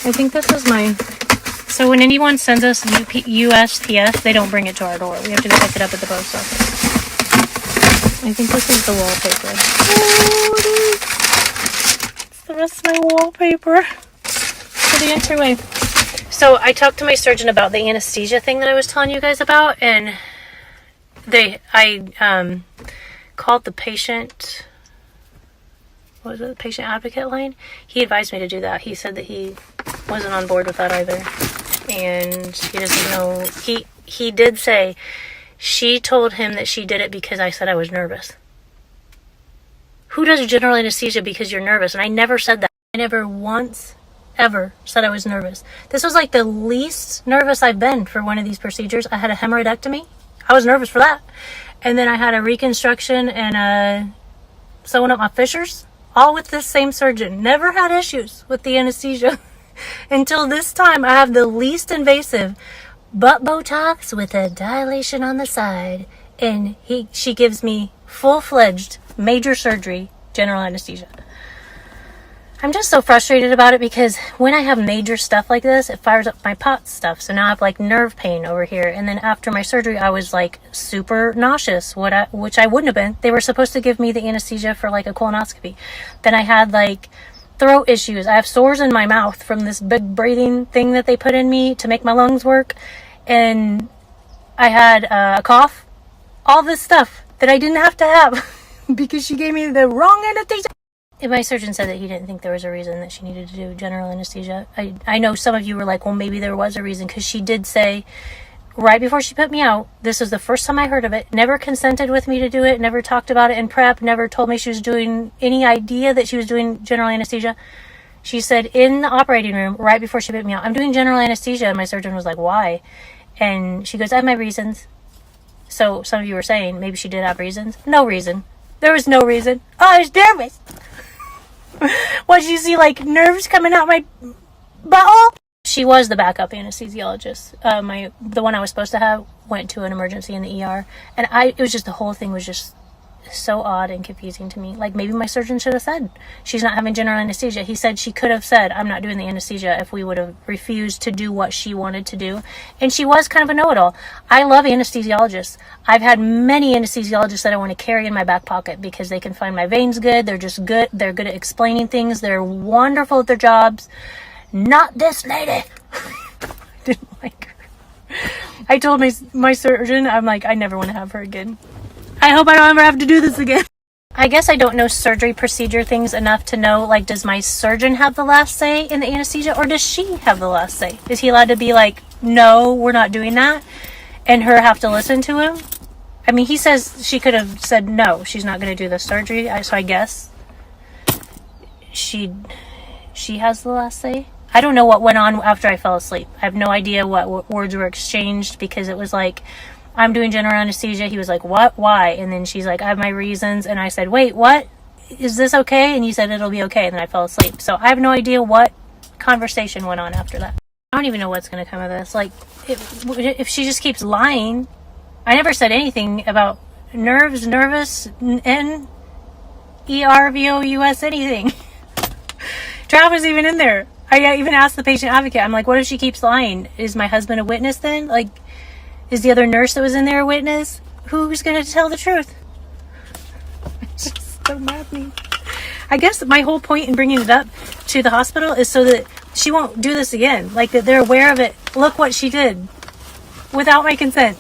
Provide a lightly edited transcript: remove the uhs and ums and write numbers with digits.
I think this is my... So when anyone sends us USPS, they don't bring it to our door. We have to go pick it up at the post office. I think this is the wallpaper. Oh, it is. It's the rest of my wallpaper for the entryway. So I talked to my surgeon about the anesthesia thing that I was telling you guys about, and I called the patient... What was it? The patient advocate line? He advised me to do that. He said that he wasn't on board with that either. And he doesn't know. He did say she told him that she did it because I said I was nervous. Who does general anesthesia because you're nervous? And I never said that. I never once ever said I was nervous. This was like the least nervous I've been for one of these procedures. I had a hemorrhoidectomy. I was nervous for that. And then I had a reconstruction and sewing up my fissures. All with this same surgeon. Never had issues with the anesthesia. Until this time, I have the least invasive butt Botox with a dilation on the side. And she gives me full-fledged major surgery, general anesthesia. I'm just so frustrated about it because when I have major stuff like this, it fires up my POTS stuff. So now I have like nerve pain over here. And then after my surgery, I was like super nauseous, which I wouldn't have been. They were supposed to give me the anesthesia for like a colonoscopy. Then I had like throat issues. I have sores in my mouth from this big breathing thing that they put in me to make my lungs work. And I had a cough. All this stuff that I didn't have to have because she gave me the wrong anesthesia. My surgeon said that he didn't think there was a reason that she needed to do general anesthesia. I know some of you were like, well, maybe there was a reason, because she did say right before she put me out, this was the first time I heard of it, never consented with me to do it, never talked about it in prep, never told me she was doing any idea that she was doing general anesthesia. She said in the operating room right before she put me out, I'm doing general anesthesia. And my surgeon was like, why? And she goes, I have my reasons. So some of you were saying maybe she did have reasons. No reason. There was no reason. Oh, I was nervous. What, you see like nerves coming out my butthole? She was the backup anesthesiologist. The one I was supposed to have went to an emergency in the ER, and it was just, the whole thing was just so odd and confusing to me. Like, maybe my surgeon should have said she's not having general anesthesia. He said she could have said I'm not doing the anesthesia if we would have refused to do what she wanted to do. And she was kind of a know-it-all. I love anesthesiologists. I've had many anesthesiologists that I want to carry in my back pocket because they can find my veins good. They're just good. They're good at explaining things. They're wonderful at their jobs. Not this lady. I didn't like her. I told my surgeon, I'm like, I never want to have her again. I hope I don't ever have to do this again. I guess I don't know surgery procedure things enough to know, like, does my surgeon have the last say in the anesthesia, or does she have the last say? Is he allowed to be like, no, we're not doing that, and her have to listen to him? I mean, he says she could have said no, she's not going to do the surgery, so I guess she has the last say. I don't know what went on after I fell asleep. I have no idea what words were exchanged, because it was like, I'm doing general anesthesia. He was like, what? Why? And then she's like, I have my reasons. And I said, wait, what? Is this okay? And he said, it'll be okay. And then I fell asleep. So I have no idea what conversation went on after that. I don't even know what's going to come of this. Like, if she just keeps lying. I never said anything about nerves, nervous, N-E-R-V-O-U-S, anything. Trav was even in there. I even asked the patient advocate. I'm like, what if she keeps lying? Is my husband a witness then? Like, is the other nurse that was in there a witness? Who's going to tell the truth? It's just so mad at me. I guess my whole point in bringing it up to the hospital is so that she won't do this again. Like, that they're aware of it. Look what she did. Without my consent.